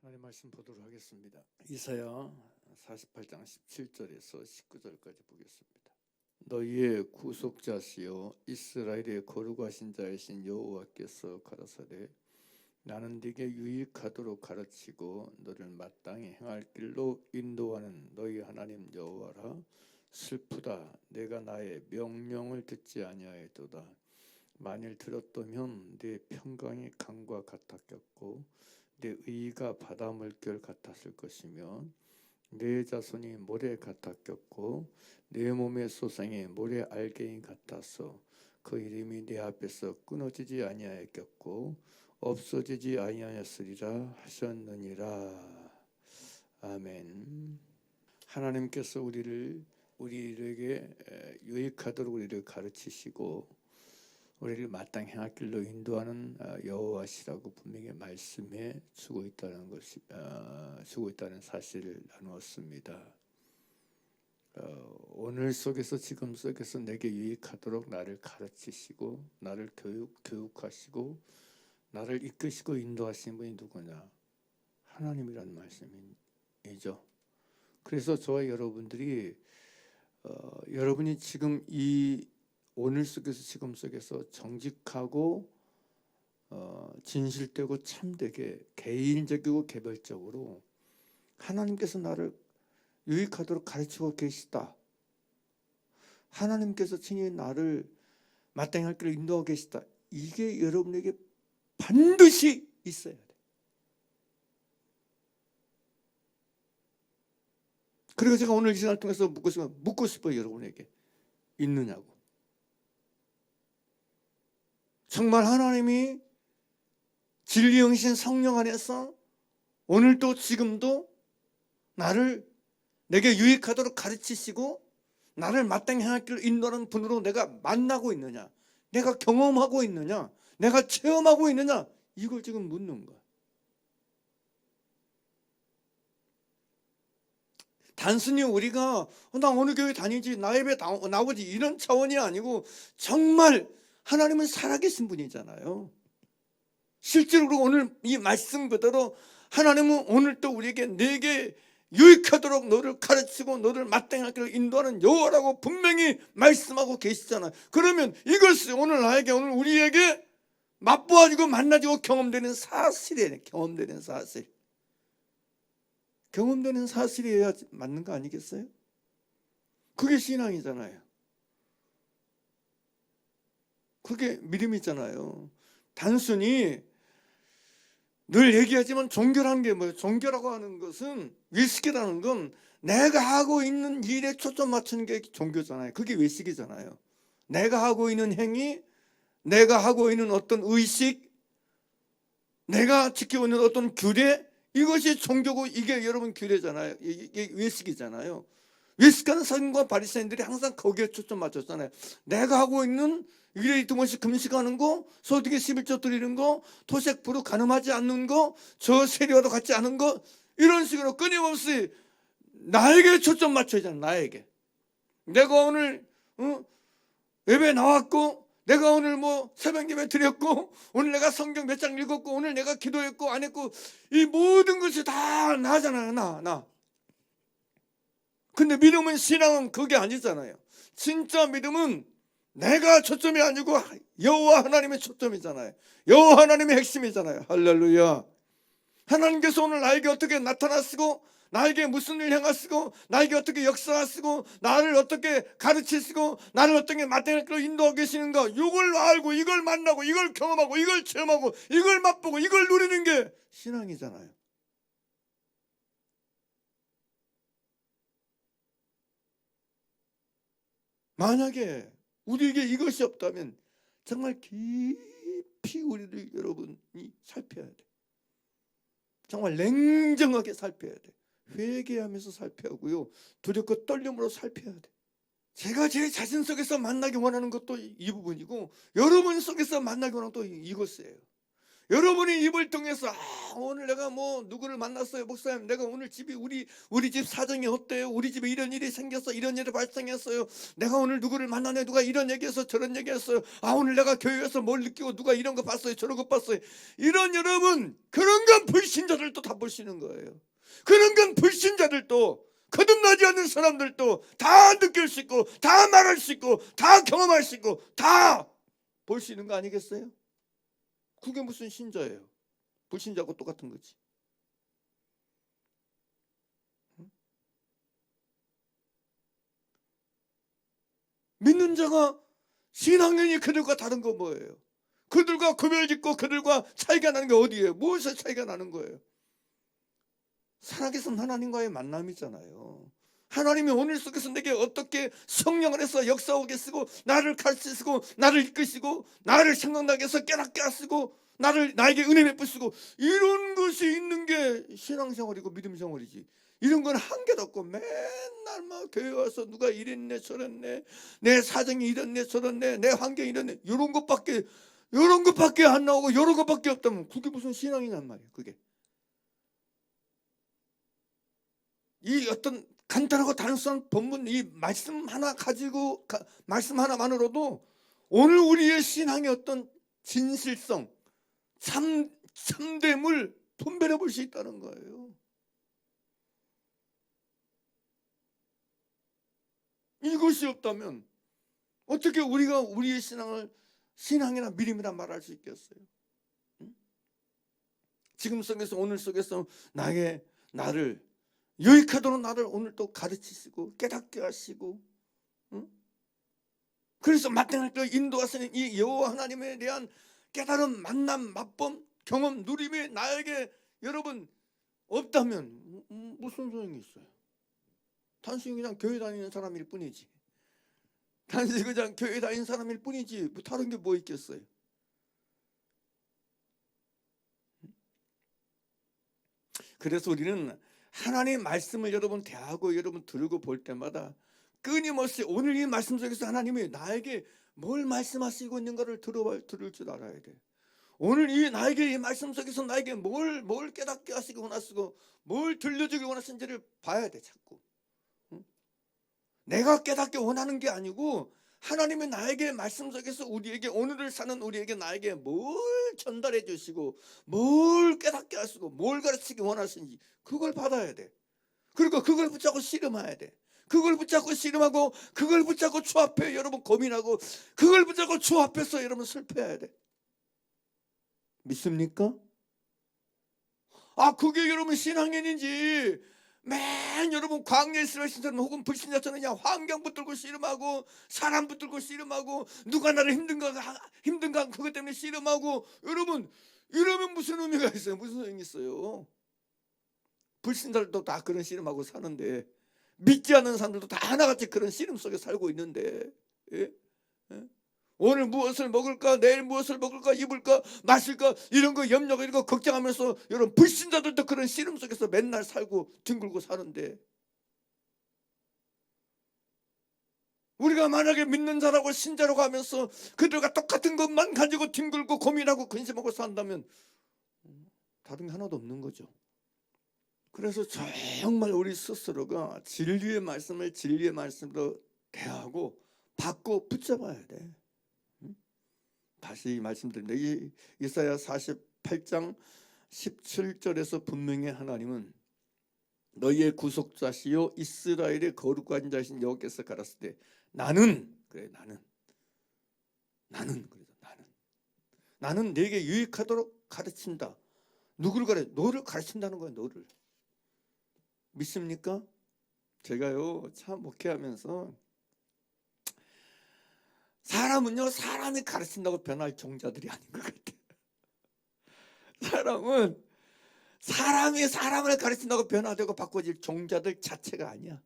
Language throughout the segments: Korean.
하나님 말씀 보도록 하겠습니다. 이사야 48장 17절에서 19절까지 보겠습니다. 너희의 구속자시요 이스라엘의 거룩하신 자이신 여호와께서 가라사대 나는 네게 유익하도록 가르치고 너를 마땅히 행할 길로 인도하는 너희 하나님 여호와라. 슬프다 내가 나의 명령을 듣지 아니하였도다. 만일 들었다면 네 평강이 강과 같았겠고 내 의가 바다 물결 같았을 것이며 내 자손이 모래 같았겠고 내 몸의 소생이 모래 알갱이 같아서 그 이름이 내 앞에서 끊어지지 아니하였겠고 없어지지 아니하였으리라 하셨느니라. 아멘. 하나님께서 우리에게 유익하도록 우리를 가르치시고 우리를 마땅히 행할 길로 인도하는 여호와시라고 분명히 말씀해 주고 있다는 사실을 나누었습니다. 오늘 속에서 지금 속에서 내게 유익하도록 나를 가르치시고 나를 교육하시고 나를 이끄시고 인도하시는 분이 누구냐? 하나님이라는 말씀이죠. 그래서 저와 여러분들이 여러분이 지금 이 오늘 속에서 지금 속에서 정직하고 진실되고 참되게 개인적이고 개별적으로 하나님께서 나를 유익하도록 가르치고 계시다. 하나님께서 친히 나를 마땅히 할 길로 인도하고 계시다. 이게 여러분에게 반드시 있어야 돼. 그리고 제가 오늘 이 시간을 통해서 묻고 싶어요. 여러분에게 있느냐고. 정말 하나님이 진리 영신 성령 안에서 오늘도 지금도 나를 내게 유익하도록 가르치시고 나를 마땅히 행할 길로 인도하는 분으로 내가 만나고 있느냐, 내가 경험하고 있느냐, 내가 체험하고 있느냐, 이걸 지금 묻는 거야. 단순히 우리가 나 어느 교회 다니지, 나 예배 나오지 이런 차원이 아니고 정말 하나님은 살아계신 분이잖아요. 실제로 오늘 이 말씀 그대로 하나님은 오늘 또 우리에게 내게 유익하도록 너를 가르치고 너를 마땅히 할 길로 인도하는 여호와라고 분명히 말씀하고 계시잖아요. 그러면 이것이 오늘 나에게 오늘 우리에게 맛보아지고 만나지고 경험되는 사실이에요. 경험되는 사실. 경험되는 사실이어야 맞는 거 아니겠어요? 그게 신앙이잖아요. 그게 믿음이잖아요. 단순히 늘 얘기하지만 종교라는 게 뭐예요? 종교라고 하는 것은, 외식이라는 건 내가 하고 있는 일에 초점 맞추는 게 종교잖아요. 그게 외식이잖아요. 내가 하고 있는 행위, 내가 하고 있는 어떤 의식, 내가 지키고 있는 어떤 규례, 이것이 종교고 이게 여러분 규례잖아요. 이게 외식이잖아요. 외식하는 서기관과 바리새인들이 항상 거기에 초점 맞췄잖아요. 내가 하고 있는 일에 두번씩 금식하는 거, 소득의 11조 드리는 거, 토색 부로 간음하지 않는 거, 저 세리와도 같지 않은 거, 이런 식으로 끊임없이 나에게 초점 맞춰야 되잖아요. 나에게. 내가 오늘 예배 나왔고, 내가 오늘 새벽 예배 드렸고, 오늘 내가 성경 몇 장 읽었고, 오늘 내가 기도했고 안 했고, 이 모든 것이 다 나잖아요. 나. 근데 믿음은, 신앙은 그게 아니잖아요. 진짜 믿음은 내가 초점이 아니고 여호와 하나님의 초점이잖아요. 여호와 하나님의 핵심이잖아요. 할렐루야. 하나님께서 오늘 나에게 어떻게 나타나시고, 나에게 무슨 일 행하시고, 나에게 어떻게 역사하시고, 나를 어떻게 가르치시고, 나를 어떻게 마땅히 할 길로 인도하고 계시는가, 이걸 알고 이걸 만나고 이걸 경험하고 이걸 체험하고 이걸 맛보고 이걸 누리는 게 신앙이잖아요. 만약에 우리에게 이것이 없다면 정말 깊이 우리를 여러분이 살펴야 돼. 정말 냉정하게 살펴야 돼. 회개하면서 살펴야 하고요, 두렵고 떨림으로 살펴야 돼. 제가 제 자신 속에서 만나기 원하는 것도 이 부분이고, 여러분 속에서 만나기 원하는 것도 이것이에요. 여러분이 입을 통해서 오늘 내가 뭐 누구를 만났어요 목사님, 내가 오늘 집이 우리 집 사정이 어때요, 우리 집에 이런 일이 생겼어, 이런 일이 발생했어요, 내가 오늘 누구를 만나네, 누가 이런 얘기했어 저런 얘기했어요, 오늘 내가 교회에서 뭘 느끼고 누가 이런 거 봤어요 저런 거 봤어요, 이런 여러분 그런 건 불신자들도 다 보시는 거예요. 그런 건 불신자들도, 거듭나지 않는 사람들도 다 느낄 수 있고 다 말할 수 있고 다 경험할 수 있고 다 볼 수 있는 거 아니겠어요? 그게 무슨 신자예요? 불신자하고 똑같은 거지. 믿는 자가 신앙인이 그들과 다른 거 뭐예요? 그들과 구별짓고 그들과 차이가 나는 게 어디예요? 무엇에 차이가 나는 거예요? 살아계신 하나님과의 만남이잖아요. 하나님이 오늘 속에서 내게 어떻게 성령을 해서 역사하게 쓰고 나를 가르치시고 나를 이끄시고 나를 생각나게 해서 깨닫게 하시고 나에게 은혜 베푸시고, 이런 것이 있는 게 신앙생활이고 믿음생활이지. 이런 건 한계도 없고 맨날 막 교회 와서 누가 이랬네 저랬네, 내 사정이 이랬네 저랬네, 내 환경이 이랬네, 이런 것밖에 안 나오고 이런 것밖에 없다면 그게 무슨 신앙이냔 말이에요. 그게 이 어떤 간단하고 단순한 본문 이 말씀 하나 가지고 말씀 하나만으로도 오늘 우리의 신앙의 어떤 진실성, 참됨을 분별해 볼 수 있다는 거예요. 이것이 없다면 어떻게 우리가 우리의 신앙이나 믿음이라 말할 수 있겠어요? 응? 지금 속에서 오늘 속에서 나를 유익하도록 나를 오늘 또 가르치시고 깨닫게 하시고, 응? 그래서 마땅할 때 인도하시는 이 여호와 하나님에 대한 깨달음, 만남, 맛봄, 경험, 누림이 나에게 여러분 없다면 무슨 소용이 있어요? 단순히 그냥 교회 다니는 사람일 뿐이지. 단순히 그냥 교회 다니는 사람일 뿐이지 뭐 다른 게 뭐 있겠어요? 그래서 우리는 하나님의 말씀을 여러분 대하고 여러분 들고 볼 때마다 끊임없이 오늘 이 말씀 속에서 하나님이 나에게 뭘 말씀하시고 있는가를 들을 줄 알아야 돼. 오늘 나에게 이 말씀 속에서 나에게 뭘 깨닫게 하시고 원하시고 뭘 들려주기 원하시는지를 봐야 돼. 자꾸 내가 깨닫게 원하는 게 아니고 하나님이 나에게 말씀 속에서 우리에게 오늘을 사는 우리에게 나에게 뭘 전달해 주시고 뭘 깨닫게 하시고 뭘 가르치기 원하시는지 그걸 받아야 돼. 그리고 그걸 붙잡고 씨름해야 돼. 그걸 붙잡고 씨름하고 그걸 붙잡고 주 앞에 여러분 고민하고 그걸 붙잡고 주 앞에서 여러분 슬퍼해야 돼. 믿습니까? 그게 여러분 신앙인인지 맨 여러분 광야에 있으신 사람 혹은 불신자처럼 그냥 환경 붙들고 씨름하고 사람 붙들고 씨름하고 누가 나를 힘든가 그것 때문에 씨름하고, 여러분 이러면 무슨 의미가 있어요? 무슨 의미 있어요? 불신자들도 다 그런 씨름하고 사는데, 믿지 않는 사람들도 다 하나같이 그런 씨름 속에 살고 있는데, 예? 예? 오늘 무엇을 먹을까, 내일 무엇을 먹을까, 입을까, 마실까, 이런 거 염려가 이런 거 걱정하면서 여러분 불신자들도 그런 씨름 속에서 맨날 살고 뒹굴고 사는데, 우리가 만약에 믿는 자라고 신자라고 하면서 그들과 똑같은 것만 가지고 뒹굴고 고민하고 근심하고 산다면 다른 게 하나도 없는 거죠. 그래서 정말 우리 스스로가 진리의 말씀으로 대하고 받고 붙잡아야 돼. 다시 말씀드립니다. 이사야 48장 17절에서 분명히 하나님은 너희의 구속자시요 이스라엘의 거룩한 자신 여호와께서 가라사대 때 나는 네게 유익하도록 가르친다. 누구를 가르쳐? 너를 가르친다는 거야. 너를. 믿습니까? 제가요 참 목회하면서 사람은요 사람이 가르친다고 변할 종자들이 아닌 것 같아요. 사람은 사람이 사람을 가르친다고 변화되고 바꿔질 종자들 자체가 아니야.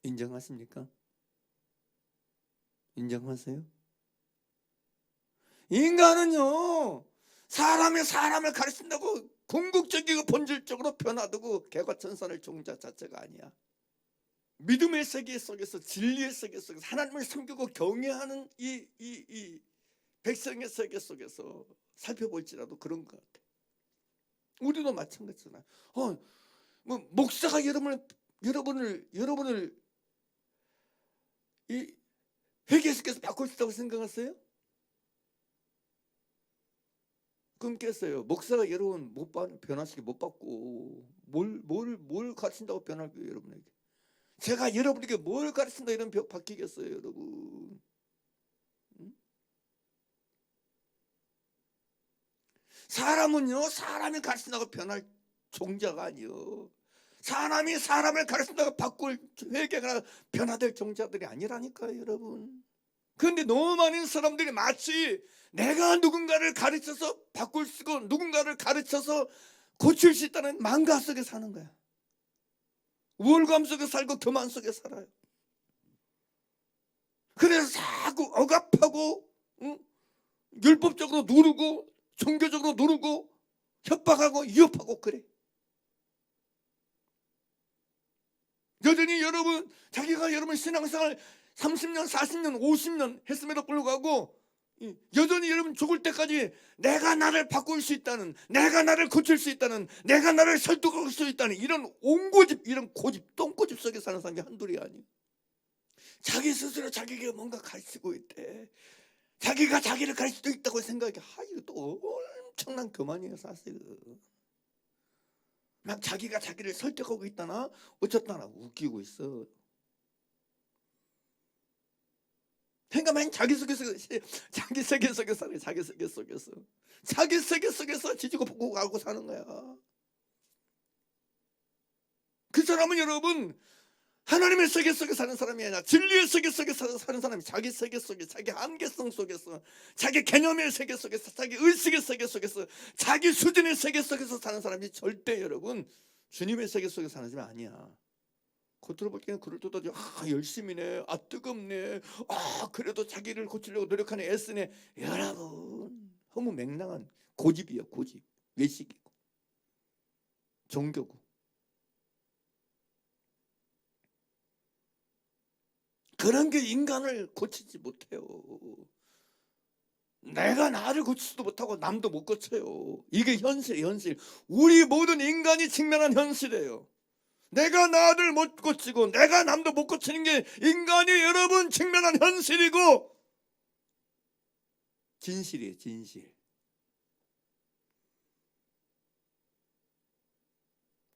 인정하십니까? 인정하세요? 인간은요 사람이 사람을 가르친다고 궁극적이고 본질적으로 변화되고 개과천선할 종자 자체가 아니야. 믿음의 세계 속에서, 진리의 세계 속에서 하나님을 섬기고 경외하는 이 백성의 세계 속에서 살펴볼지라도 그런 것 같아. 우리도 마찬가지잖아요. 뭐 목사가 여러분을 이 회개 속에서 바꿀 수 있다고 생각하세요? 끊겠어요. 목사가 여러분 변화시키 못 받고 뭘 가르친다고 변할게요, 여러분에게. 제가 여러분에게 뭘 가르친다 이런 벽 바뀌겠어요, 여러분? 사람은요, 사람이 가르친다고 변할 종자가 아니요. 사람이 사람을 가르친다고 바꿀 회개가 변화될 종자들이 아니라니까요, 여러분. 그런데 너무 많은 사람들이 마치 내가 누군가를 가르쳐서 바꿀 수 있고 누군가를 가르쳐서 고칠 수 있다는 망가 속에 사는 거야. 우월감 속에 살고 교만 속에 살아요. 그래서 자꾸 억압하고 율법적으로 누르고 종교적으로 누르고 협박하고 위협하고 그래. 여전히 자기가 여러분 신앙생활 30년 40년 50년 했음에도 불구하고 여전히 여러분 죽을 때까지 내가 나를 바꿀 수 있다는, 내가 나를 고칠 수 있다는, 내가 나를 설득할 수 있다는 이런 옹고집, 이런 고집, 똥고집 속에 사는 사람이 한둘이 아니에요. 자기 스스로 자기에게 뭔가 가르치고 있대. 자기가 자기를 가르칠 수도 있다고 생각해. 이거 또 엄청난 교만이에요, 사실은. 막 자기가 자기를 설득하고 있다나 어쩌다나 웃기고 있어. 그러니까 자기 세계 속에서 살아요. 자기 세계 속에서 지지고 볶고 가고 사는 거야. 그 사람은 여러분 하나님의 세계 속에 사는 사람이 아니라 진리의 세계 속에 사는 사람이 자기 세계 속에, 자기 한계성 속에서, 자기 개념의 세계 속에서, 자기 의식의 세계 속에서, 자기 수준의 세계 속에서 사는 사람이 절대 여러분 주님의 세계 속에 사는 사람이 아니야. 겉으로 보기에는 그럴 듯하지. 열심히네, 뜨겁네, 그래도 자기를 고치려고 노력하네, 애쓰네. 여러분 너무 맹랑한 고집이야. 고집, 외식이고 종교고. 그런 게 인간을 고치지 못해요. 내가 나를 고치지도 못하고 남도 못 고쳐요. 이게 현실. 우리 모든 인간이 직면한 현실이에요. 내가 나를 못 고치고 내가 남도 못 고치는 게 인간이 여러분 직면한 현실이고 진실이에요. 진실.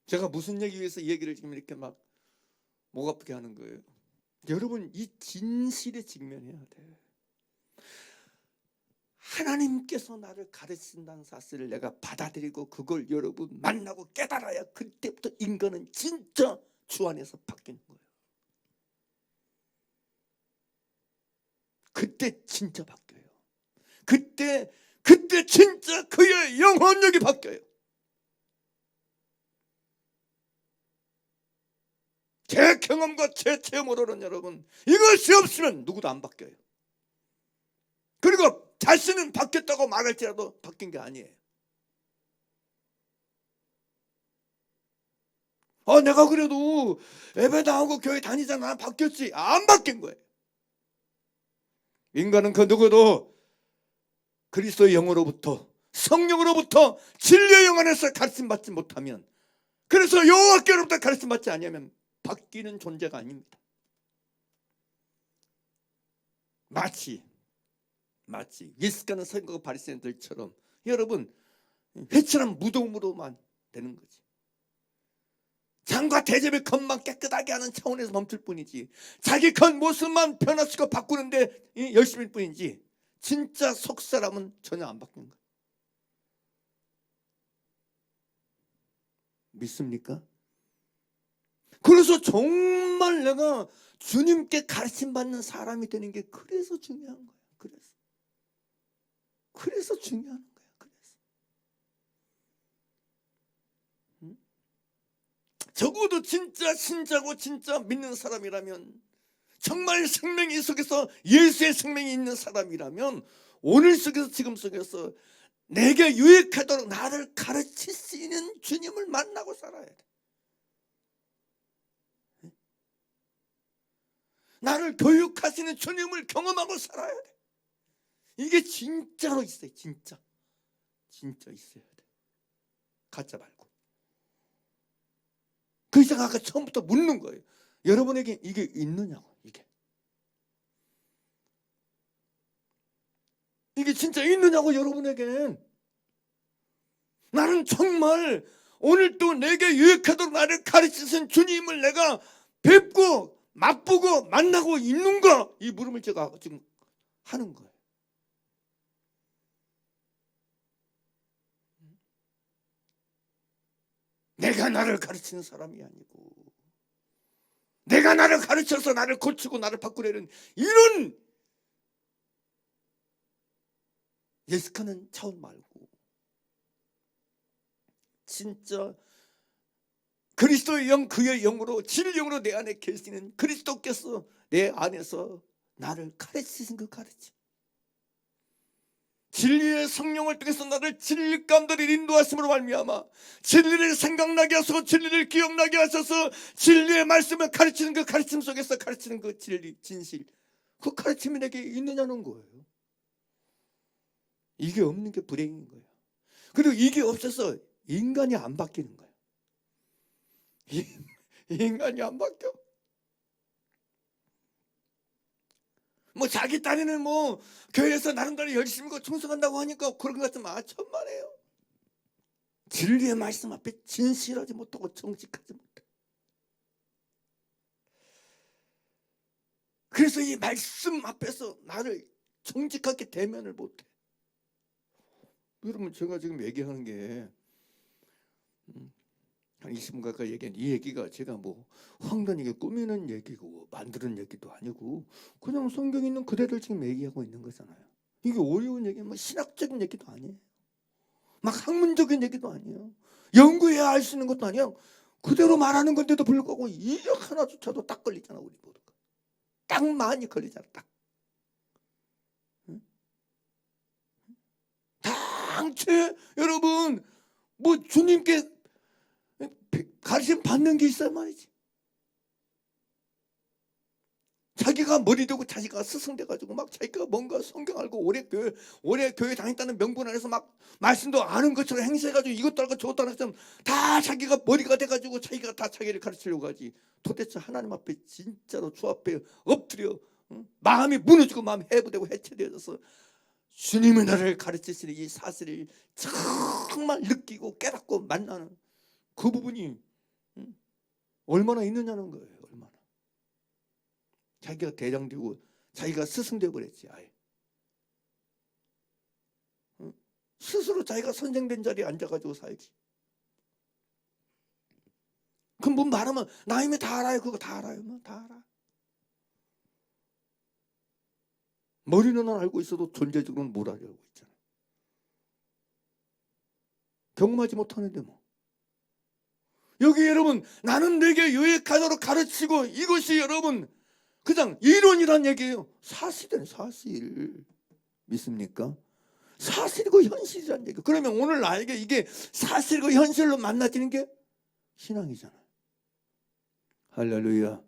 제가 무슨 얘기 위해서 이 얘기를 지금 이렇게 막 목 아프게 하는 거예요. 여러분 이 진실에 직면해야 돼. 하나님께서 나를 가르친다는 사실을 내가 받아들이고 그걸 여러분 만나고 깨달아야 그때부터 인간은 진짜 주 안에서 바뀌는 거예요. 그때 진짜 바뀌어요. 그때 진짜 그의 영혼력이 바뀌어요. 제 경험과 제 체험으로는 여러분 이것이 없으면 누구도 안 바뀌어요. 그리고 자신은 바뀌었다고 말할지라도 바뀐 게 아니에요. 내가 그래도 예배 나오고 교회 다니잖아, 난 바뀌었지. 안 바뀐 거예요. 인간은 그 누구도 그리스도의 영으로부터, 성령으로부터 진리의 영 안에서 가르침 받지 못하면, 그래서 여호와께로부터 가르침 받지 아니하면 바뀌는 존재가 아닙니다. 마치 위스가는 선거가 바리새인들처럼 여러분 회칠한 무덤으로만 되는 거지. 장과 대접의 겉만 깨끗하게 하는 차원에서 멈출 뿐이지, 자기 겉모습만 변화시키고 바꾸는데 열심일 뿐이지 진짜 속사람은 전혀 안 바뀌는 거야. 믿습니까? 그래서 정말 내가 주님께 가르침 받는 사람이 되는 게 그래서 중요한 거야. 그래서 중요한 거야. 적어도 진짜 신자고 진짜 믿는 사람이라면, 정말 생명이 속에서 예수의 생명이 있는 사람이라면 오늘 속에서 지금 속에서 내게 유익하도록 나를 가르칠 수 있는 주님을 만나고 살아야 돼. 나를 교육하시는 주님을 경험하고 살아야 돼. 이게 진짜로 있어요. 진짜 있어야 돼. 가짜 말고. 그래서 아까 처음부터 묻는 거예요. 여러분에게 이게 있느냐고. 이게 진짜 있느냐고. 여러분에겐. 나는 정말 오늘도 내게 유익하도록 나를 가르치신 주님을 내가 뵙고 맛보고 만나고 있는가? 이 물음을 제가 지금 하는 거예요. 내가 나를 가르치는 사람이 아니고 내가 나를 가르쳐서 나를 고치고 나를 바꾸려는 이런 예습하는 차원 말고 진짜 그리스도의 영, 그의 영으로 진리의 영으로 내 안에 계시는 그리스도께서 내 안에서 나를 가르치신 그 가르침, 진리의 성령을 통해서 나를 진리 가운데로 인도하심으로 말미암아 진리를 생각나게 하소서, 진리를 기억나게 하셔서 진리의 말씀을 가르치는 그 가르침 속에서 가르치는 그 진리, 진실, 그 가르침이 내게 있느냐는 거예요. 이게 없는 게 불행인 거예요. 그리고 이게 없어서 인간이 안 바뀌는 거예요. 인간이 안 바뀌어. 뭐 자기 딴에는 뭐 교회에서 나름대로 열심히 충성한다고 하니까 그런 것 같으면 천만에요. 진리의 말씀 앞에 진실하지 못하고 정직하지 못해. 그래서 이 말씀 앞에서 나를 정직하게 대면을 못해. 여러분, 제가 지금 얘기하는 게 한 20분 가까이 얘기한 이 얘기가 제가 뭐 황당하게 꾸미는 얘기고 만드는 얘기도 아니고 그냥 성경에 있는 그대로 지금 얘기하고 있는 거잖아요. 이게 어려운 얘기, 뭐 신학적인 얘기도 아니에요. 막 학문적인 얘기도 아니에요. 연구해야 알 수 있는 것도 아니에요. 그대로 말하는 건데도 불구하고 이력 하나조차도 딱 걸리잖아. 우리 모두가 딱 많이 걸리잖아. 딱. 당최 여러분 뭐 주님께 가르침 받는 게 있어야 말이지. 자기가 머리 되고 자기가 스승돼가지고 막 자기가 뭔가 성경 알고 오래 교회 다녔다는 명분 안에서 막 말씀도 아는 것처럼 행세해가지고 이것도 알고 저것도 알고 다 자기가 머리가 돼가지고 자기가 다 자기를 가르치려고 하지. 도대체 하나님 앞에 진짜로 주 앞에 엎드려 마음이 무너지고 마음이 해부되고 해체되어져서 주님이 나를 가르치시는 이 사실을 정말 느끼고 깨닫고 만나는 그 부분이 얼마나 있느냐는 거예요. 얼마나. 자기가 대장 되고 자기가 스승 되어버렸지. 아예. 스스로 자기가 선생된 자리에 앉아가지고 살지. 그럼 뭐 말하면 나 이미 다 알아요. 그거 다 알아요. 뭐 다 알아. 머리는 알고 있어도 존재적으로는 못 알고 있잖아. 경험하지 못하는데 뭐. 여기 여러분 나는 내게 유익하도록 가르치고 이것이 여러분 그냥 이론이란 얘기예요. 사실은 사실. 믿습니까? 사실이고 현실이란 얘기. 그러면 오늘 나에게 이게 사실이고 현실로 만나지는 게 신앙이잖아요. 할렐루야.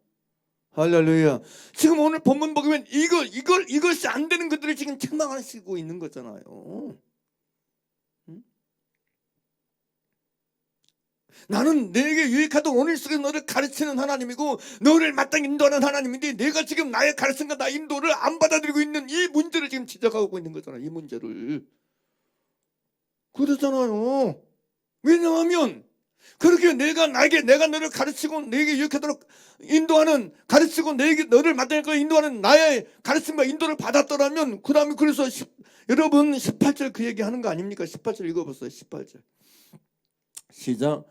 할렐루야. 지금 오늘 본문 보면 이것이 안 되는 것들을 지금 책망하시고 있는 거잖아요. 나는 내게 유익하도록 오늘 속에 너를 가르치는 하나님이고 너를 마땅히 인도하는 하나님인데 내가 지금 나의 가르침과 나의 인도를 안 받아들이고 있는 이 문제를 지금 지적하고 있는 거잖아요. 이 문제를. 그러잖아요. 왜냐하면 그렇게 내가 너를 가르치고 내게 유익하도록 인도하는 가르치고 너를 마땅히 인도하는 나의 가르침과 인도를 받았더라면 그 다음에 그래서 여러분 18절 그 얘기하는 거 아닙니까? 18절 읽어보세요. 18절 시작.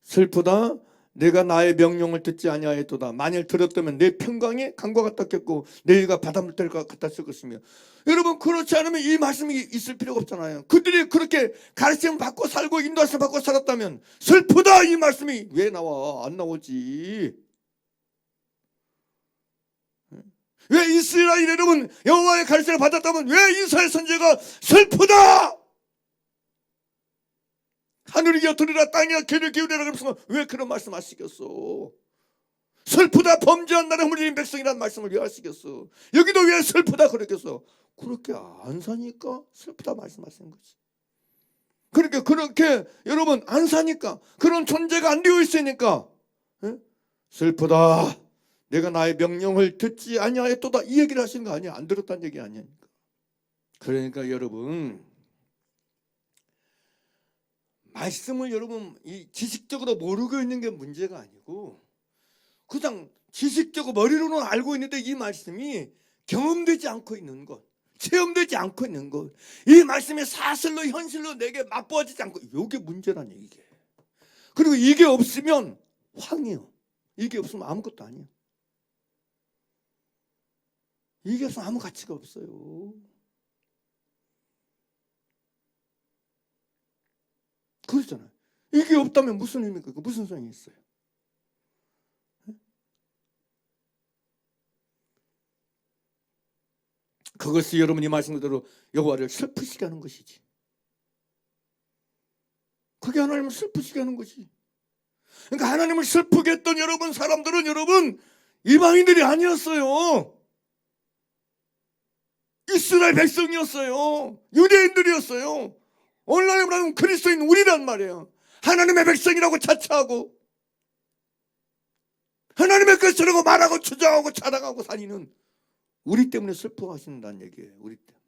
슬프다 내가 나의 명령을 듣지 아니하였도다. 만일 들었다면 내 평강이 강과 같았겠고 내 이가 바닷물들과 같았을 것이며. 여러분 그렇지 않으면 이 말씀이 있을 필요가 없잖아요. 그들이 그렇게 가르침을 받고 살고 인도하심을 받고 살았다면 슬프다 이 말씀이 왜 나와? 안 나오지. 왜 이스라엘 여러분 여호와의 가르침을 받았다면 왜 이스라엘 선지자가 슬프다 하늘이 곁들이라 땅이 귀를 기울이라 그러면서 왜 그런 말씀 하시겠어? 슬프다 범죄한 나라 흘린 백성이라는 말씀을 왜 하시겠어? 여기도 왜 슬프다 그러겠어? 그렇게 안 사니까 슬프다 말씀하시는 거지. 그러니까 그렇게 여러분 안 사니까, 그런 존재가 안 되어 있으니까 슬프다, 내가 나의 명령을 듣지 아니하였도다, 이 얘기를 하시는 거 아니야. 안 들었다는 얘기 아니니까. 그러니까 여러분, 말씀을 여러분 이 지식적으로 모르고 있는 게 문제가 아니고, 그냥 지식적으로 머리로는 알고 있는데 이 말씀이 경험되지 않고 있는 것, 체험되지 않고 있는 것, 이 말씀이 사실로 현실로 내게 맛보아지지 않고, 이게 문제라니 이게. 그리고 이게 없으면 황이요. 이게 없으면 아무것도 아니에요. 이게 없으면 아무 가치가 없어요. 그렇잖아요. 이게 없다면 무슨 의미입니까? 무슨 소용이 있어요? 그것이 여러분이 말씀 그대로 여호와를 슬프시게 하는 것이지. 그게 하나님을 슬프시게 하는 것이. 그러니까 하나님을 슬프게 했던 여러분 사람들은 여러분 이방인들이 아니었어요. 이스라엘 백성이었어요. 유대인들이었어요. 오늘날 말하면 그리스도인 우리란 말이에요. 하나님의 백성이라고 자처하고 하나님의 것이라고 말하고 주장하고 자랑하고 다니는 우리 때문에 슬퍼하신다는 얘기예요. 우리 때문에.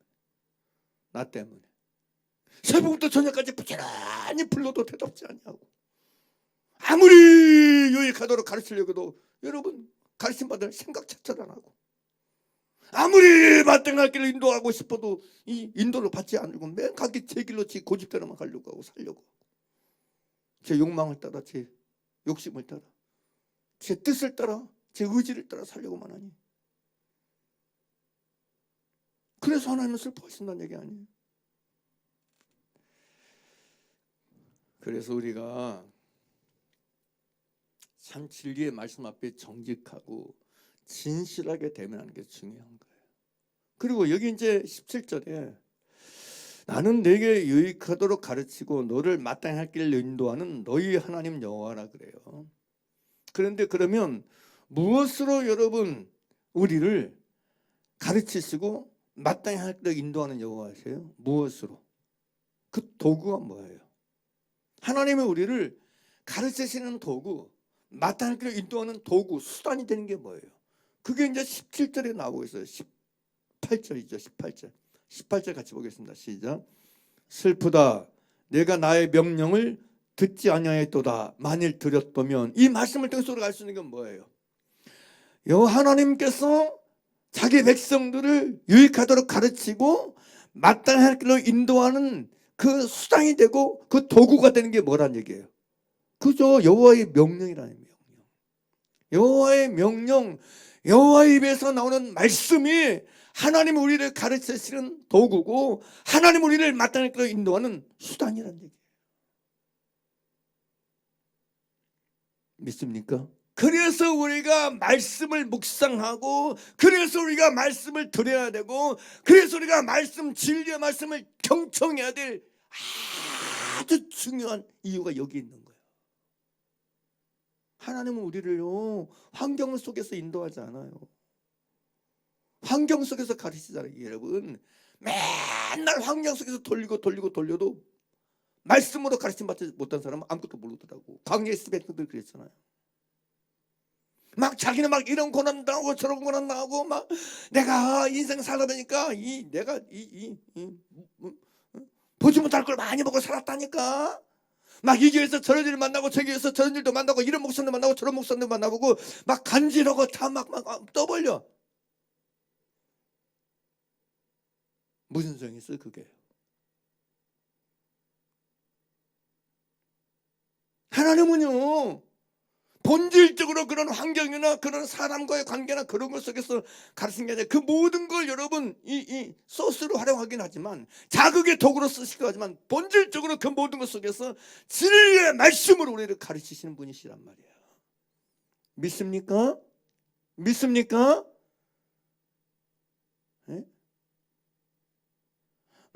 나 때문에. 새벽부터 저녁까지 부지런히 불러도 대답지 않냐고. 아무리 유익하도록 가르치려고도 여러분 가르침 받을 생각 자체를 안 하고, 아무리 마땅할 길을 인도하고 싶어도 이 인도를 받지 않고 맨 가기 제 길로 지 고집대로만 가려고 하고 살려고 하고, 제 욕망을 따라, 제 욕심을 따라, 제 뜻을 따라, 제 의지를 따라 살려고만 하니. 그래서 하나님은 슬퍼하신다는 얘기 아니에요. 그래서 우리가 참 진리의 말씀 앞에 정직하고 진실하게 대면하는 게 중요한 거예요. 그리고 여기 이제 17절에 나는 내게 유익하도록 가르치고 너를 마땅히 할 길을 인도하는 너희 하나님 여호와라 그래요. 그런데 그러면 무엇으로 여러분 우리를 가르치시고 마땅히 할 길을 인도하는 여호와세요? 무엇으로? 그 도구가 뭐예요? 하나님은 우리를 가르치시는 도구, 마땅히 할 길을 인도하는 도구, 수단이 되는 게 뭐예요? 그게 이제 17절에 나오고 있어요. 18절이죠. 18절. 18절 같이 보겠습니다. 시작. 슬프다, 내가 나의 명령을 듣지 아니하였도다. 만일 들었다면. 이 말씀을 통해서 우리가 알 수 있는 건 뭐예요? 하나님께서 자기 백성들을 유익하도록 가르치고 마땅히 할 길로 인도하는 그 수단이 되고 그 도구가 되는 게 뭐란 얘기예요? 그죠? 여호와의 명령이라는 명령. 여호와의 명령, 여호와의 입에서 나오는 말씀이 하나님 우리를 가르치시는 도구고 하나님 우리를 마땅히 할 길로 인도하는 수단이라는 얘기예요. 믿습니까? 그래서 우리가 말씀을 묵상하고, 그래서 우리가 말씀을 들어야 되고, 그래서 우리가 말씀, 진리의 말씀을 경청해야 될 아주 중요한 이유가 여기 있는 거예요. 하나님은 우리를요 환경 속에서 인도하지 않아요. 환경 속에서 가르치잖아요. 여러분 맨날 환경 속에서 돌려도 말씀으로 가르침 받지 못한 사람은 아무것도 모르더라고. 광야의 스베트들 그랬잖아요. 막 자기는 막 이런 고난 당하고 저런 고난 당하고 막 내가 인생 살다 보니까 내가 보지 못할 걸 많이 보고 살았다니까. 막 이 교회에서 저런 일을 만나고 저 교회에서 저런 일도 만나고 이런 목사님도 만나고 저런 목사님도 만나보고 막 간지러고 다 막 떠벌려. 무슨 소용이 있어요 그게? 하나님은요 본질적으로 그런 환경이나 그런 사람과의 관계나 그런 것 속에서 가르치는 게 아니라 그 모든 걸 여러분 이 소스로 활용하긴 하지만, 자극의 도구로 쓰시기도 하지만, 본질적으로 그 모든 것 속에서 진리의 말씀으로 우리를 가르치시는 분이시란 말이에요. 믿습니까? 믿습니까? 네?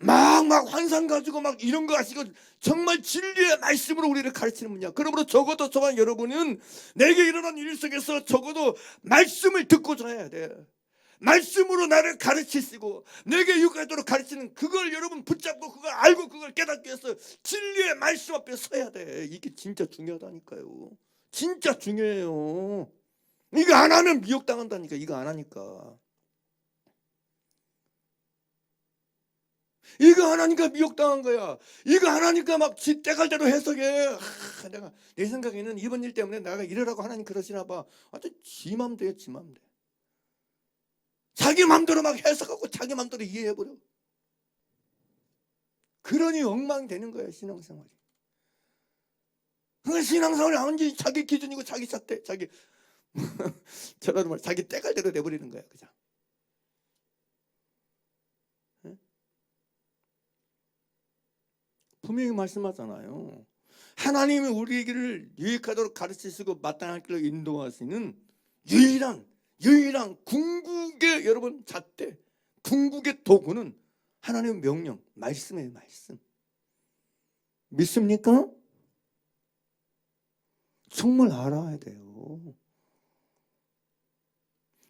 막 환상 가지고 막 이런 거 하시고 정말 진리의 말씀으로 우리를 가르치는 분이야. 그러므로 적어도 저와 여러분은 내게 일어난 일 속에서 적어도 말씀을 듣고자 해야 돼. 말씀으로 나를 가르치시고 내게 유익하도록 가르치는 그걸 여러분 붙잡고 그걸 알고 그걸 깨닫기 위해서 진리의 말씀 앞에 서야 돼. 이게 진짜 중요하다니까요. 진짜 중요해요. 이거 안 하면 미혹당한다니까. 이거 안 하니까. 이거 안 하니까 미혹당한 거야. 이거 안 하니까 막 지 때갈대로 해석해. 내가 내 생각에는 이번 일 때문에 내가 이러라고 하나님 그러시나 봐. 아주 지 맘대로 지 맘대로. 자기 맘대로 막 해석하고 자기 맘대로 이해해버려. 그러니 엉망되는 거야 신앙생활이. 그 신앙생활이 완전히 자기 기준이고 자기 잣대 자기 저라도 말 자기 때갈대로 내버리는 거야 그냥. 분명히 말씀하잖아요. 하나님이 우리에게를 유익하도록 가르치시고 마땅한 길로 인도하시는 유일한 궁극의 여러분 잣대, 궁극의 도구는 하나님의 명령, 말씀이에요. 말씀. 믿습니까? 정말 알아야 돼요.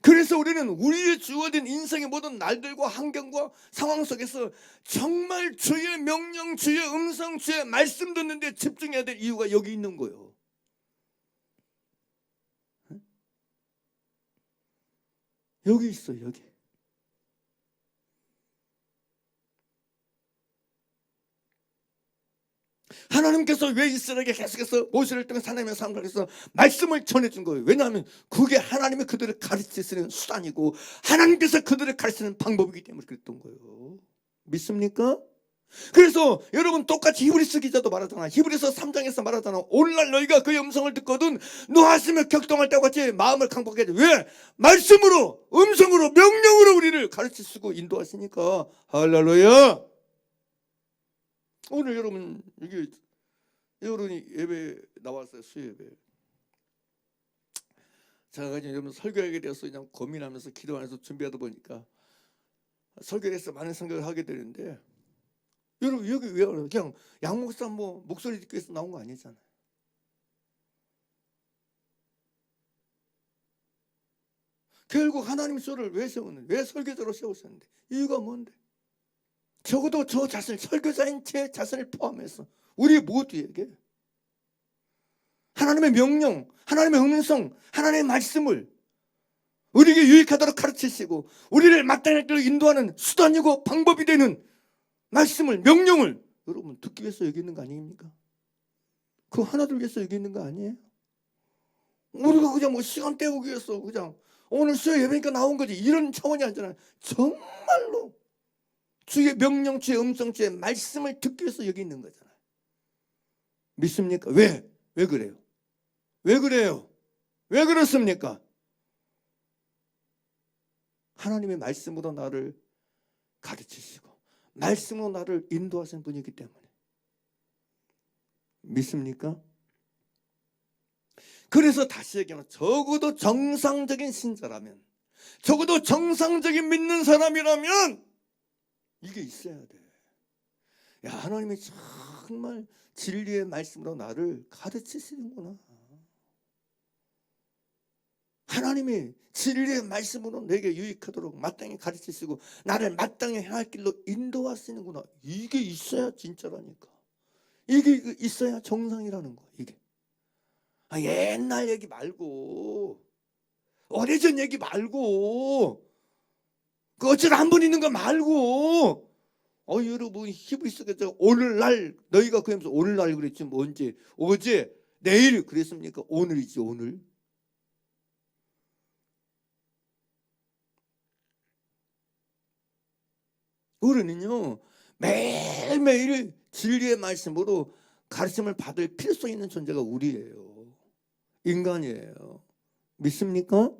그래서 우리는 우리의 주어진 인생의 모든 날들과 환경과 상황 속에서 정말 주의 명령, 주의 음성, 주의 말씀 듣는 데 집중해야 될 이유가 여기 있는 거예요. 여기 있어요. 여기. 하나님께서 왜 이스라엘에게 계속해서 모세를 통해 하나님의 사람들에서 말씀을 전해준 거예요. 왜냐하면 그게 하나님이 그들을 가르치시는 수단이고 하나님께서 그들을 가르치는 방법이기 때문에 그랬던 거예요. 믿습니까? 그래서 여러분 똑같이 히브리서 기자도 말하잖아. 히브리서 3장에서 말하잖아. 오늘날 너희가 그의 음성을 듣거든 노하시며 격동할 때와 같이 마음을 강팍하게 해. 왜? 말씀으로 음성으로 명령으로 우리를 가르치시고 인도하시니까. 할렐루야. 오늘 여러분 여러분이 예배 나왔어요. 수예배. 제가 이제 여러분 설교하게 되어서 그냥 고민하면서 기도하면서 준비하다 보니까 설교에서 많은 생각을 하게 되는데 여러분 여기 왜 그냥 양 목사 뭐 목소리 듣기 위해서 나온 거 아니잖아요. 결국 하나님 저를 왜 세웠는데 왜 설교자로 세우셨는데 이유가 뭔데? 적어도 저 자신 설교자인 제 자신을 포함해서 우리 모두에게 하나님의 명령, 하나님의 음성, 하나님의 말씀을 우리에게 유익하도록 가르치시고 우리를 마땅한 길로 인도하는 수단이고 방법이 되는 말씀을 명령을 여러분 듣기 위해서 여기 있는 거 아닙니까? 그 하나들 위해서 여기 있는 거 아니에요? 우리가 그냥 뭐 시간 때우기 위해서 그냥 오늘 수요 예배니까 나온 거지 이런 차원이 아니잖아요. 정말로 주의 명령, 주의 음성, 주의 말씀을 듣기 위해서 여기 있는 거잖아요. 믿습니까? 왜? 왜 그래요? 왜 그래요? 왜 그렇습니까? 하나님의 말씀으로 나를 가르치시고 말씀으로 나를 인도하시는 분이기 때문에. 믿습니까? 그래서 다시 얘기하면 적어도 정상적인 신자라면 적어도 정상적인 믿는 사람이라면 이게 있어야 돼. 야, 하나님이 정말 진리의 말씀으로 나를 가르치시는구나. 하나님이 진리의 말씀으로 내게 유익하도록 마땅히 가르치시고 나를 마땅히 향할 길로 인도하시는구나. 이게 있어야 진짜라니까. 이게 있어야 정상이라는 거야. 이게. 옛날 얘기 말고 오래전 얘기 말고 그 어쩌다 한 번 있는 거 말고 여러분 히브리서에서 오늘날 너희가 그러면서 오늘날 그랬지 뭐 언제 어제 내일 그랬습니까? 오늘이지 오늘. 우리는요 매일매일 진리의 말씀으로 가르침을 받을 필요성 있는 존재가 우리예요. 인간이에요. 믿습니까?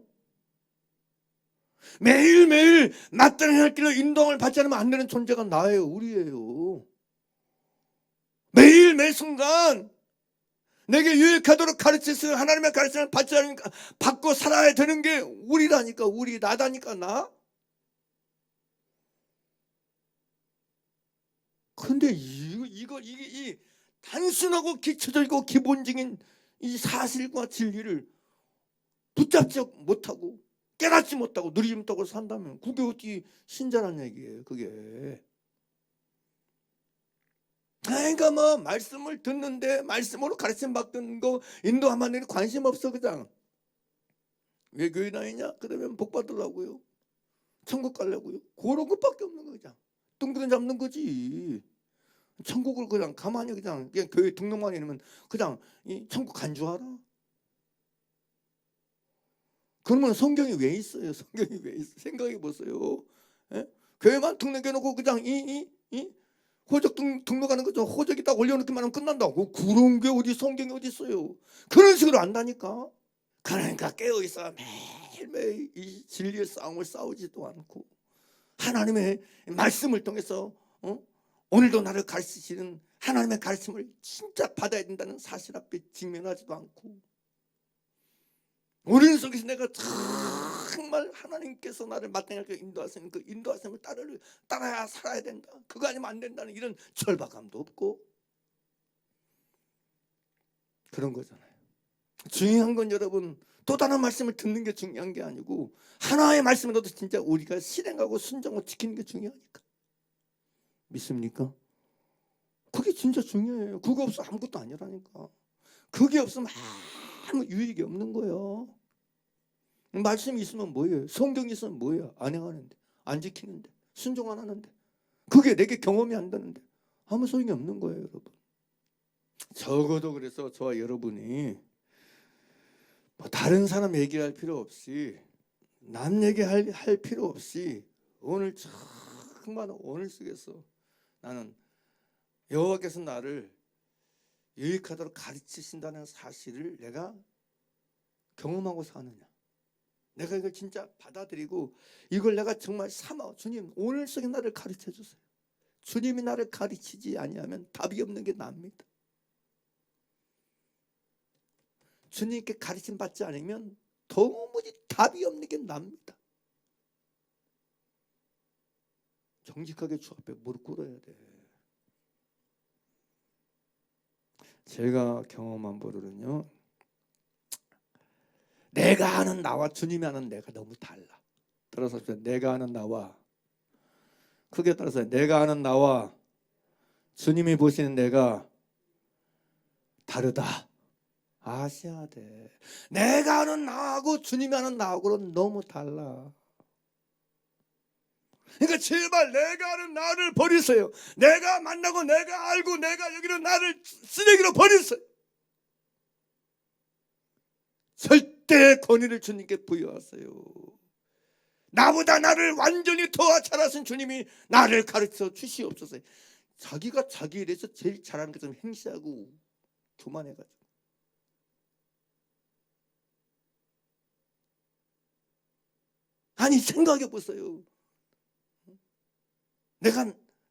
매일매일 마땅히 할 길로 인도함을 받지 않으면 안 되는 존재가 나예요. 우리예요. 매일 매 순간 내게 유익하도록 가르치시는 하나님의 가르침을 받지 않으니까 받고 살아야 되는 게 우리라니까. 우리 나다니까 나. 근데 이게 이 단순하고 기초적이고 기본적인 이 사실과 진리를 붙잡지 못하고 깨닫지 못하고 누리지 못하고 산다면 그게 어떻게 신자란 얘기예요. 그게. 그러니까 뭐 말씀을 듣는데 말씀으로 가르침 받는 거 인도하면 애들이 관심 없어. 그냥 왜 교회 다니냐? 그러면 복 받으려고요. 천국 가려고요. 그런 것밖에 없는 거. 그냥 뚱그런 잡는 거지. 천국을 그냥 가만히 그냥 교회 등록만 해놓으면 그냥 이 천국 간 줄 알아? 그러면 성경이 왜 있어요? 성경이 왜 있어? 생각해 보세요. 예? 교회만 등록해놓고 그냥 이 호적 등록하는 거죠. 호적이 딱 올려놓기만 하면 끝난다고. 그런 게 어디 성경이 어디 있어요? 그런 식으로 안다니까. 그러니까 깨어있어 매일매일 이 진리의 싸움을 싸우지도 않고 하나님의 말씀을 통해서 오늘도 나를 가르치시는 하나님의 가르침을 진짜 받아야 된다는 사실 앞에 직면하지도 않고 우리 속에서 내가 정말 하나님께서 나를 마땅하게 인도하시는 그 인도하심을 따라야 살아야 된다. 그거 아니면 안 된다는 이런 절박함도 없고 그런 거잖아요. 중요한 건 여러분 또 다른 말씀을 듣는 게 중요한 게 아니고 하나의 말씀이라도 진짜 우리가 실행하고 순종하고 지키는 게 중요하니까. 믿습니까? 그게 진짜 중요해요. 그거 없으면 아무것도 아니라니까. 그게 없으면 아무 유익이 없는 거예요. 말씀이 있으면 뭐예요? 성경이 있으면 뭐예요? 안 행하는데, 안 지키는데, 순종 안 하는데, 그게 내게 경험이 안 되는데 아무 소용이 없는 거예요, 여러분. 적어도 그래서 저와 여러분이 뭐 다른 사람 얘기할 필요 없이 남 얘기할 필요 없이 오늘 정말 오늘 속에서 나는 여호와께서 나를 유익하도록 가르치신다는 사실을 내가 경험하고 사느냐, 내가 이걸 진짜 받아들이고 이걸 내가 정말 삼아 주님 오늘 속에 나를 가르쳐 주세요. 주님이 나를 가르치지 아니하면 답이 없는 게 납니다. 주님께 가르침 받지 않으면 도무지 답이 없는 게 납니다. 정직하게 주 앞에 무릎 꿇어야 돼. 제가 경험한 바로는요, 내가 아는 나와 주님이 아는 내가 너무 달라. 따라서 내가 아는 나와, 크게 따라서 내가 아는 나와 주님이 보시는 내가 다르다. 아셔야 돼. 내가 아는 나하고 주님이 아는 나하고는 너무 달라. 그러니까 제발 내가 아는 나를 버리세요. 내가 만나고 내가 알고 내가 여기는 나를 쓰레기로 버리세요. 절대 권위를 주님께 부여하세요. 나보다 나를 완전히 더 잘 아신 주님이 나를 가르쳐 주시옵소서. 자기가 자기 일에서 제일 잘하는 것처럼 행시하고 교만해가지고. 아니 생각해 보세요.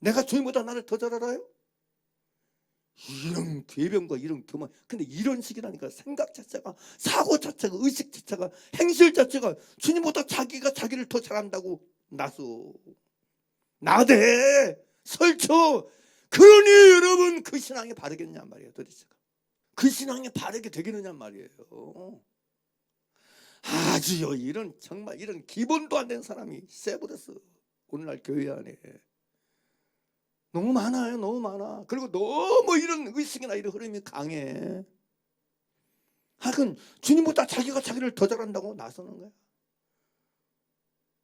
내가 주님보다 나를 더 잘 알아요? 이런 괴변과 이런 교만. 근데 이런 식이라니까. 생각 자체가, 사고 자체가, 의식 자체가, 행실 자체가 주님보다 자기가 자기를 더 잘한다고 나대 설쳐. 그러니 여러분 그 신앙이 바르겠냔 말이에요. 도대체가 그 신앙이 바르게 되겠느냐 말이에요. 아주요 이런 정말 이런 기본도 안 된 사람이 세버렸어. 오늘날 교회 안에 너무 많아요. 너무 많아. 그리고 너무 이런 의식이나 이런 흐름이 강해. 하여간 주님보다 자기가 자기를 더 잘한다고 나서는 거야.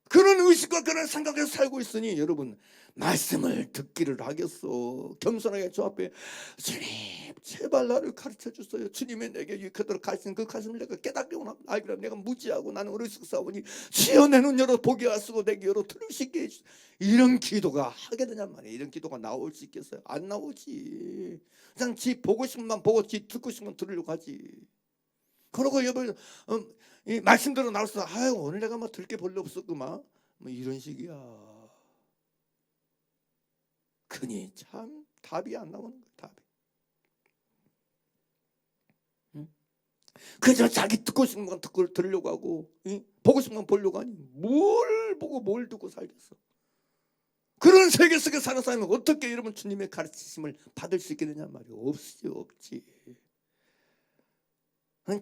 그런 의식과 그런 생각에서 살고 있으니 여러분 말씀을 듣기를 하겠어. 겸손하게 주 앞에 주님 제발 나를 가르쳐 주세요. 주님이 내게 유익하도록 가르치는 그 가르침을 내가 깨닫게 원합니다. 그럼 내가 무지하고 나는 어리석 사오니 주여 내 눈 열어 보게 하시고 내 귀 열어 들을 수 있게 해주세요. 이런 기도가 하게 되냔 말이에요. 이런 기도가 나올 수 있겠어요? 안 나오지. 그냥 지 보고 싶은 만 보고 지 듣고 싶은 만 들으려고 하지. 그러고 여러분 이 말씀대로 나와서 아유 오늘 내가 뭐 들게 별로 없었구만 뭐 이런 식이야. 그니 참 답이 안 나오는 거야. 답이. 응? 그저 자기 듣고 싶은 건 듣고 들으려고 하고 보고 싶은 건 보려고 하니 뭘 보고 뭘 듣고 살겠어. 그런 세계 속에 사는 사람이 어떻게 여러분 주님의 가르치심을 받을 수 있게 되냐 말이에요. 없지.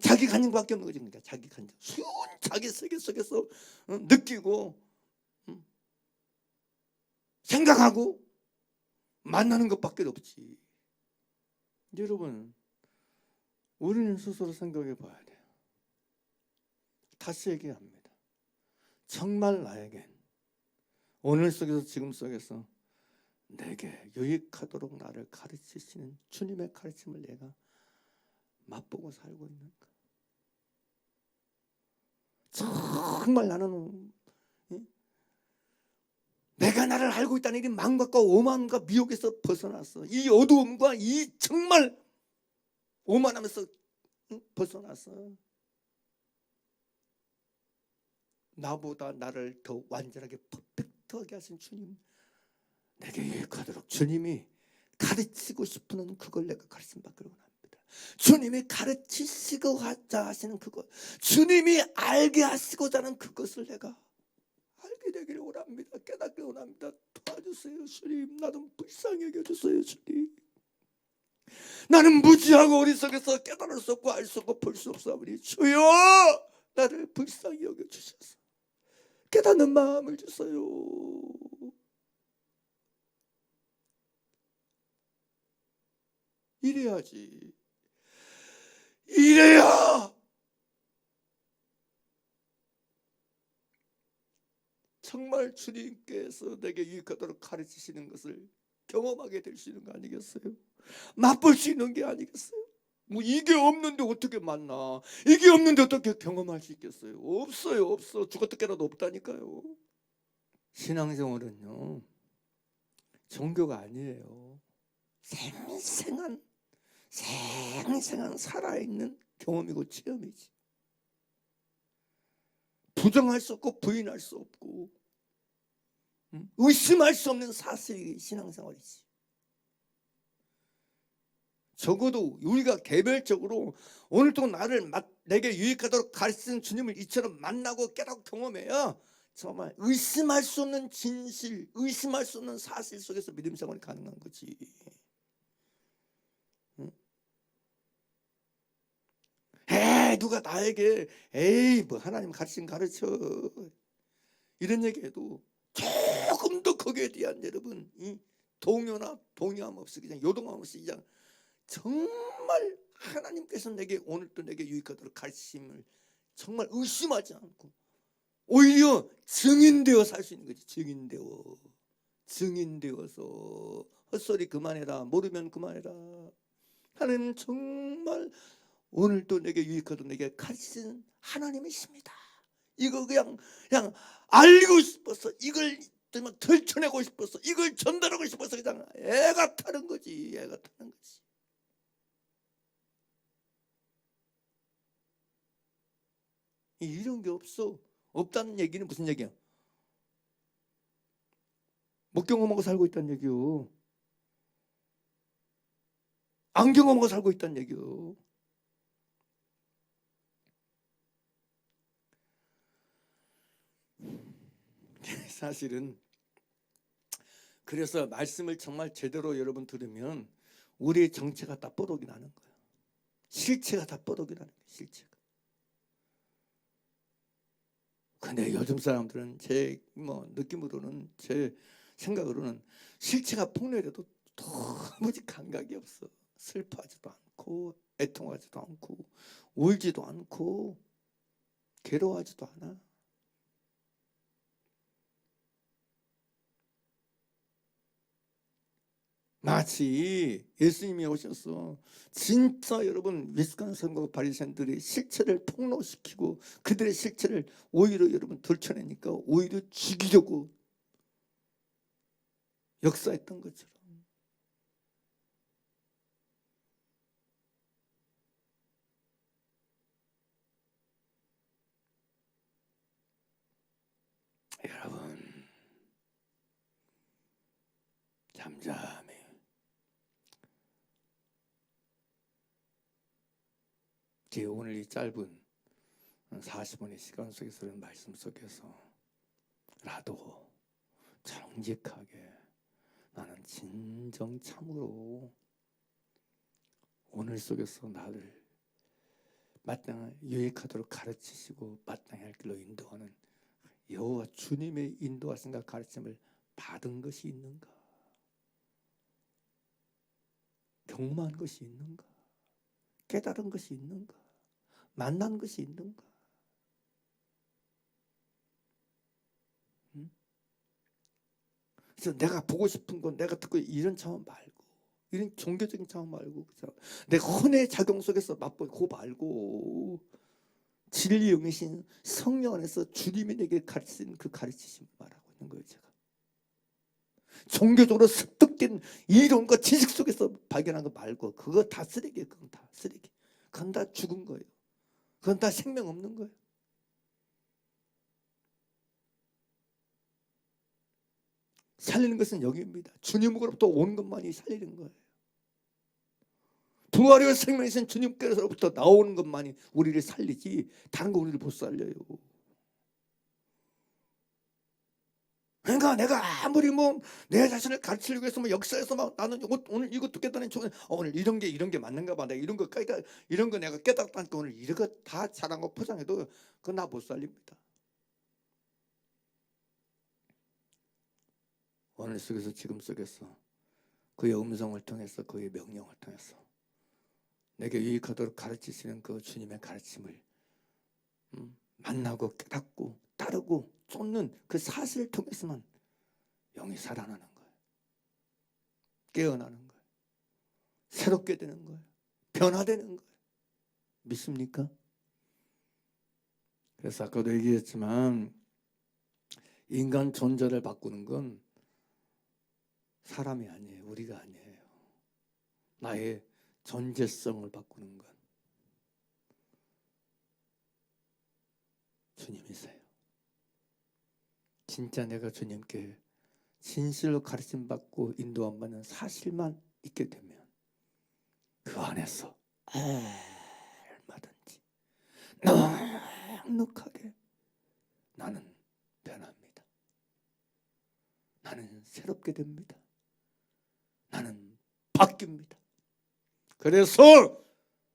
자기 간증밖에 없는 거지. 그러니까 자기 간증, 수은 자기 세계 속에서 느끼고 생각하고 만나는 것밖에 없지. 여러분, 우리는 스스로 생각해 봐야 돼요. 다시 얘기합니다. 정말 나에겐 오늘 속에서 지금 속에서 내게 유익하도록 나를 가르치시는 주님의 가르침을 내가 맛보고 살고 있는가? 정말 나는 내가 나를 알고 있다는 이 망각과 오만과 미혹에서 벗어났어. 이 어두움과 이 정말 오만하면서 벗어났어. 나보다 나를 더 완전하게 퍼펙트하게 하신 주님, 내게 유익하도록 주님이 가르치고 싶은 그걸 내가 가르침 받기를 원합니다. 주님이 가르치시고자 하시는 그것, 주님이 알게 하시고자 하는 그것을 내가 알게 되기를 원합니다. 깨닫기를 원합니다. 도와주세요 주님. 나는 불쌍히 여겨주세요 주님. 나는 무지하고 어리석어서 깨달을 수 없고 알 수 없고 볼 수 없사오니 주여 나를 불쌍히 여겨주셔서 깨닫는 마음을 주세요. 이래야지. 이래야 정말 주님께서 내게 유익하도록 가르치시는 것을 경험하게 될 수 있는 거 아니겠어요? 맛볼 수 있는 게 아니겠어요? 뭐 이게 없는데 어떻게 만나? 이게 없는데 어떻게 경험할 수 있겠어요? 없어요. 없어. 죽었다 깨라도 없다니까요. 신앙생활은요, 종교가 아니에요. 생생한 살아있는 경험이고 체험이지. 부정할 수 없고 부인할 수 없고 의심할 수 없는 사실이 신앙생활이지. 적어도 우리가 개별적으로 오늘 또 내게 유익하도록 가르치는 주님을 이처럼 만나고 깨닫고 경험해야 정말 의심할 수 없는 진실, 의심할 수 없는 사실 속에서 믿음 생활이 가능한 거지. 누가 나에게 뭐 하나님 가르침 가르쳐 이런 얘기해도 조금 더 거기에 대한 여러분 동요나 동요함 없이 그냥 요동함 없이 그냥 정말 하나님께서 내게 오늘 또 내게 유익하도록 가르침을 정말 의심하지 않고 오히려 증인되어 살 수 있는 거지. 증인되어서 헛소리 그만해라, 모르면 그만해라. 하나님 정말 오늘 또 내게 유익하도록 내게 가르치는 하나님이십니다. 이거 그냥 알고 싶어서, 이걸 들춰내고 싶어서, 이걸 전달하고 싶어서 그냥 애가 타는 거지. 이런 게 없다는 얘기는 무슨 얘기야? 못 경험하고 살고 있다는 얘기요. 안 경험하고 살고 있다는 얘기요. 사실은 그래서 말씀을 정말 제대로 여러분 들으면 우리의 정체가 다 뽀록이 나는 거예요. 실체가 다 뽀록이 나는 거예요. 실체가. 근데 요즘 사람들은 제 느낌으로는, 제 생각으로는 실체가 폭렬해도 도무지 감각이 없어. 슬퍼하지도 않고 애통하지도 않고 울지도 않고 괴로워하지도 않아. 마치 예수님이 오셔서 진짜 여러분 미숙한 성도 바리새인들의 실체를 폭로시키고 그들의 실체를 오히려 여러분 들춰내니까 오히려 죽이려고 역사했던 것처럼 여러분 잠잠히 제 오늘 이 짧은 40분의 시간 속에서 말씀 속에서 라도 정직하게 나는 진정 참으로 오늘 속에서 나를 마땅히 유익하도록 가르치시고 마땅히 할 길로 인도하는 여호와 주님의 인도하심과 가르침을 받은 것이 있는가? 경험한 것이 있는가? 깨달은 것이 있는가? 만난 것이 있는가? 그래서 내가 보고 싶은 건 내가 듣고 이런 차원 말고, 이런 종교적인 차원 말고, 그죠? 내가 혼의 작용 속에서 맛보고 그거 말고 진리 영이신 성령 안에서 주님이 내게 가르치는 그 가르치심을 말하고 있는 거예요. 제가 종교적으로 습득된 이론과 지식 속에서 발견한 거 말고 그거 다 쓰레기예요. 그건 다 쓰레기. 그건 다 죽은 거예요. 그건 다 생명 없는 거예요. 살리는 것은 여기입니다. 주님으로부터 온 것만이 살리는 거예요. 부활의 생명이신 주님께로부터 나오는 것만이 우리를 살리지 다른 거 우리를 못 살려요. 그러니까 내가 아무리 뭐 내 자신을 가르치려고 해서 뭐 역사에서 막 나는 오늘 이것도 깨달은 오늘 이런 게 맞는가 봐. 내가 이런 거 내가 깨달았다니까 오늘 이런 거 다 잘한 거 포장해도 그건 나 못 살립니다. 오늘 속에서 지금 속에서 그의 음성을 통해서 그의 명령을 통해서 내게 유익하도록 가르치시는 그 주님의 가르침을 만나고 깨닫고 따르고 쫓는 그 사실을 통해서만 영이 살아나는 거예요. 깨어나는 거예요. 새롭게 되는 거예요. 변화되는 거예요. 믿습니까? 그래서 아까도 얘기했지만 인간 존재를 바꾸는 건 사람이 아니에요. 우리가 아니에요. 나의 존재성을 바꾸는 건 주님이세요. 진짜 내가 주님께 진실로 가르침 받고 인도함 받는 사실만 있게 되면 그 안에서 얼마든지 넉넉하게 나는 변합니다. 나는 새롭게 됩니다. 나는 바뀝니다. 그래서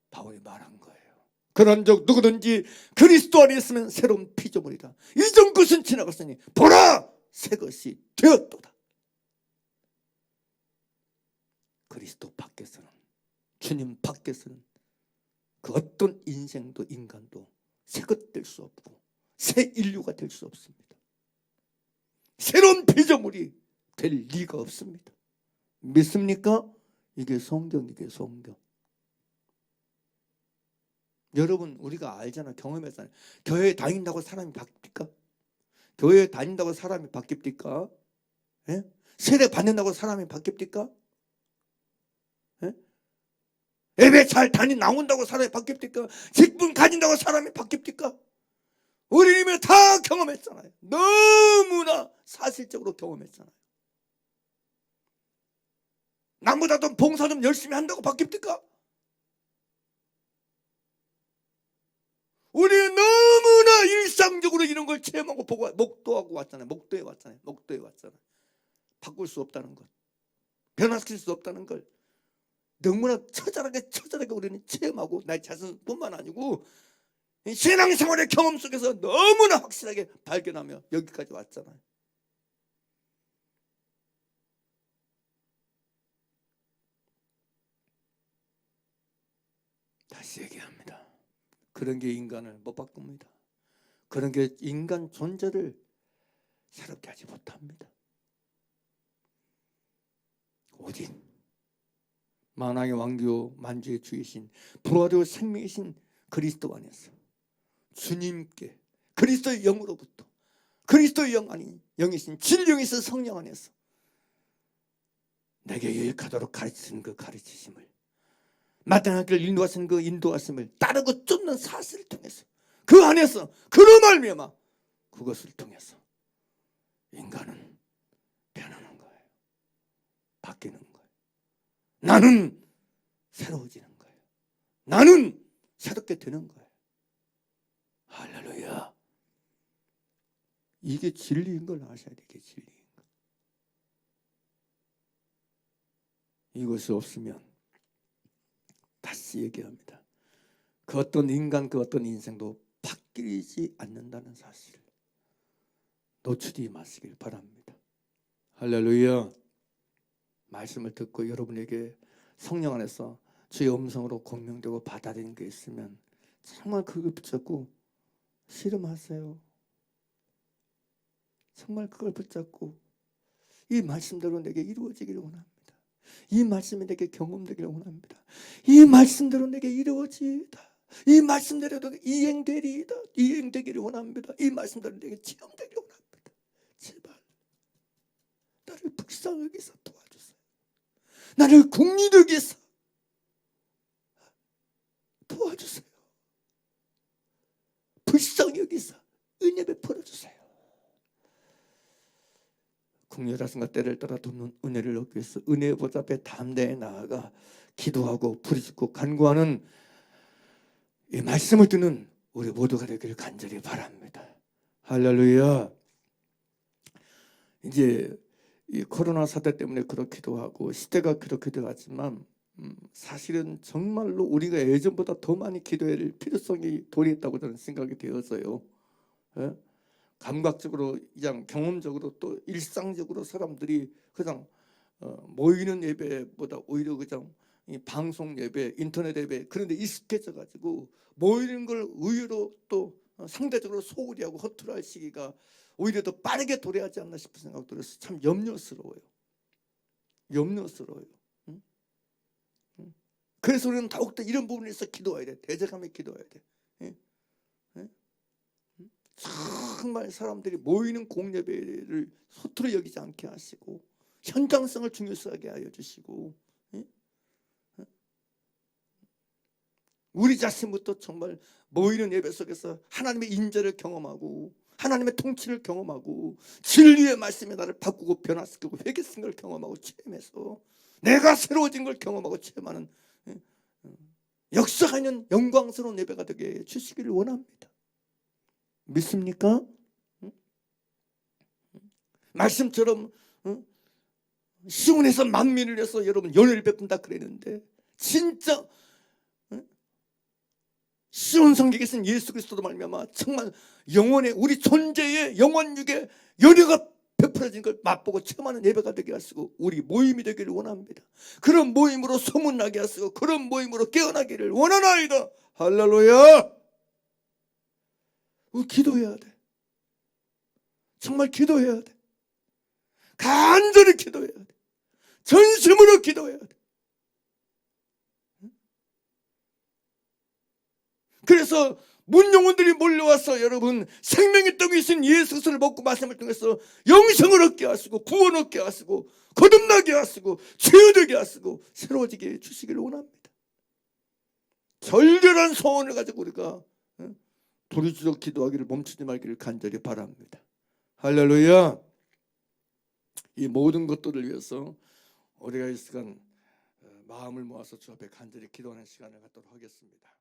바울이 말한 거예요. 그런즉 누구든지 그리스도 안에 있으면 새로운 피조물이다. 이전 것은 지나갔으니 보라 새 것이 되었도다. 그리스도 밖에서는, 주님 밖에서는 그 어떤 인생도 인간도 새 것 될 수 없고 새 인류가 될 수 없습니다. 새로운 피조물이 될 리가 없습니다. 믿습니까? 이게 성경이게 성경. 여러분 우리가 알잖아. 경험했잖아요. 교회에 다닌다고 사람이 바뀝니까? 교회에 다닌다고 사람이 바뀝니까? 예? 세례 받는다고 사람이 바뀝니까? 예? 예배 잘 나온다고 사람이 바뀝니까? 직분 가진다고 사람이 바뀝니까? 우리는 다 경험했잖아요. 너무나 사실적으로 경험했잖아요. 남보다 더 봉사 좀 열심히 한다고 바뀝니까? 우리는 너무나 일상적으로 이런 걸 체험하고 보고 목도하고 왔잖아요. 목도에 왔잖아요. 바꿀 수 없다는 것, 변화시킬 수 없다는 걸 너무나 처절하게 우리는 체험하고 나의 자신뿐만 아니고 신앙생활의 경험 속에서 너무나 확실하게 발견하며 여기까지 왔잖아요. 다시 얘기합니다. 그런 게 인간을 못 바꿉니다. 그런 게 인간 존재를 새롭게 하지 못합니다. 오직 만왕의 왕교 만주의 주이신 부활의 생명이신 그리스도 안에서 주님께 그리스도의 영으로부터 그리스도의 영 아닌 영이신 진령이신 성령 안에서 내게 유익하도록 가르치는 그 가르치심을 마땅한 길을 인도하시는 그 인도하심을 따르고 쫓는 사실을 통해서 그 안에서 그로 말미암아 그것을 통해서 인간은 변하는 거예요. 바뀌는 거예요. 나는 새로워지는 거예요. 나는 새롭게 되는 거예요. 할렐루야. 이게 진리인 걸 아셔야 돼. 이게 진리인 거. 이것이 없으면 다시 얘기합니다. 그 어떤 인간, 그 어떤 인생도 바뀌지 않는다는 사실 놓치지 마시길 바랍니다. 할렐루야. 말씀을 듣고 여러분에게 성령 안에서 주의 음성으로 공명되고 받아들이는 게 있으면 정말 그걸 붙잡고 씨름하세요. 정말 그걸 붙잡고 이 말씀대로 내게 이루어지기를 원합니다. 이 말씀이 내게 경험되기를 원합니다. 이 말씀대로 내게 이루어지이다. 이 말씀대로 이행되리이다. 이행되기를 원합니다. 이 말씀대로 내게 체험되기를 원합니다. 제발 나를 불쌍히 여기서 도와주세요. 나를 긍휼히 여기서 도와주세요. 불쌍히 여기서 은혜 베풀어 주세요. 국녀자신과 때를 따라 돕는 은혜를 얻기 위해서 은혜의 보좌 앞에 담대히 나아가 기도하고 부르짖고 간구하는 이 말씀을 듣는 우리 모두가 되기를 간절히 바랍니다. 할렐루야. 이제 이 코로나 사태 때문에 그렇기도 하고 시대가 그렇기도 하지만 사실은 정말로 우리가 예전보다 더 많이 기도해야 할 필요성이 도래했다고 저는 생각이 되어서요. 예? 감각적으로 그냥 경험적으로 또 일상적으로 사람들이 그냥 모이는 예배보다 오히려 그냥 이 방송 예배, 인터넷 예배 그런 데 익숙해져 가지고 모이는 걸 의외로 또 상대적으로 소홀히 하고 허투루 할 시기가 오히려 더 빠르게 도래하지 않나 싶은 생각이 들어서 참 염려스러워요. 염려스러워요. 응? 응? 그래서 우리는 더욱더 이런 부분에서 기도해야 돼. 대적하며 기도해야 돼. 응? 응? 정말 사람들이 모이는 공예배를 소투로 여기지 않게 하시고 현장성을 중요시하게 하여 주시고 우리 자신부터 정말 모이는 예배 속에서 하나님의 인재를 경험하고 하나님의 통치를 경험하고 진리의 말씀이 나를 바꾸고 변화시키고 회개성을 경험하고 체험해서 내가 새로워진 걸 경험하고 체험하는 역사하는 영광스러운 예배가 되게 주시기를 원합니다. 믿습니까? 말씀처럼 시온에서 만민을 위해서 여러분 연회를 베푼다 그랬는데 진짜 시온 성경에 계신 예수 그리스도로 말미암아 정말 영원의 우리 존재의 영원육의 연회가 베풀어진 걸 맛보고 체험하는 예배가 되게 하시고 우리 모임이 되기를 원합니다. 그런 모임으로 소문나게 하시고 그런 모임으로 깨어나기를 원하나이다. 할렐루야. 우리 기도해야 돼. 정말 기도해야 돼. 간절히 기도해야 돼. 전심으로 기도해야 돼. 그래서 문영혼들이 몰려와서 여러분 생명의 떡이신 예수 그리스도를 먹고 말씀을 통해서 영생을 얻게 하시고 구원 얻게 하시고 거듭나게 하시고 치유되게 하시고 새로워지게 해주시기를 원합니다. 절절한 소원을 가지고 우리가 부르짖어 기도하기를 멈추지 말기를 간절히 바랍니다. 할렐루야. 이 모든 것들을 위해서 우리가 이 시간 마음을 모아서 주 앞에 간절히 기도하는 시간을 갖도록 하겠습니다.